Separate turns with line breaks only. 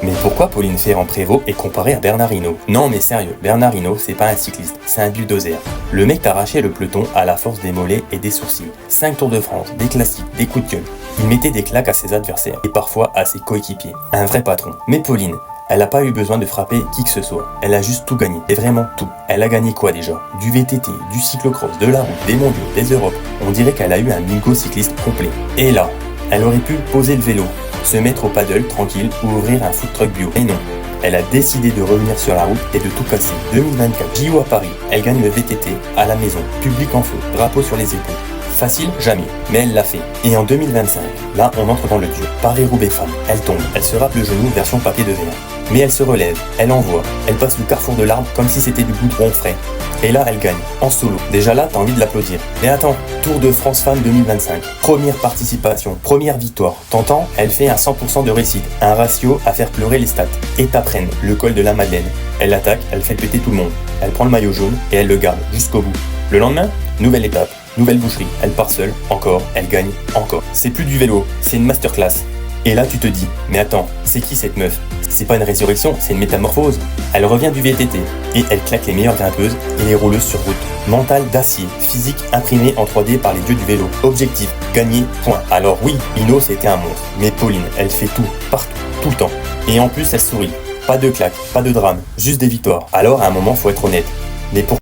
Mais pourquoi Pauline Ferrand-Prévot est comparée à Bernard Hinault? Non mais sérieux, Bernard Hinault c'est pas un cycliste, c'est un bulldozer. Le mec t'a arraché le peloton à la force des mollets et des sourcils. 5 Tours de France, des classiques, des coups de gueule. Il mettait des claques à ses adversaires et parfois à ses coéquipiers. Un vrai patron. Mais Pauline, elle n'a pas eu besoin de frapper qui que ce soit. Elle a juste tout gagné. Et vraiment tout. Elle a gagné quoi déjà? Du VTT, du cyclocross, de la route, des mondiaux, des Europes. On dirait qu'elle a eu un bingo cycliste complet. Et là, elle aurait pu poser le vélo, se mettre au paddle tranquille ou ouvrir un food truck bio. Et non. Elle a décidé de revenir sur la route et de tout casser. 2024, JO à Paris. Elle gagne le VTT à la maison. Public en feu. Drapeau sur les épaules. Facile, jamais, mais elle l'a fait. Et en 2025, là on entre dans le dur. Paris-Roubaix femme, elle tombe, elle se râpe le genou version papier de verre. Mais elle se relève, elle envoie, elle passe le carrefour de l'arbre comme si c'était du goudron frais. Et là elle gagne, en solo. Déjà là t'as envie de l'applaudir. Mais attends, Tour de France Femmes 2025. Première participation, première victoire. T'entends? Elle fait un 100% de réussite, un ratio à faire pleurer les stats. Étape reine, le col de la Madeleine. Elle attaque, elle fait péter tout le monde. Elle prend le maillot jaune et elle le garde jusqu'au bout. Le lendemain, nouvelle étape. Nouvelle boucherie, elle part seule, encore, elle gagne, encore. C'est plus du vélo, c'est une masterclass. Et là tu te dis, mais attends, c'est qui cette meuf? C'est pas une résurrection, c'est une métamorphose. Elle revient du VTT, et elle claque les meilleures grimpeuses et les rouleuses sur route. Mental d'acier, physique imprimé en 3D par les dieux du vélo. Objectif, gagner, point. Alors oui, Hinault c'était un monstre, mais Pauline, elle fait tout, partout, tout le temps. Et en plus elle sourit. Pas de claque, pas de drame, juste des victoires. Alors à un moment faut être honnête. Mais pour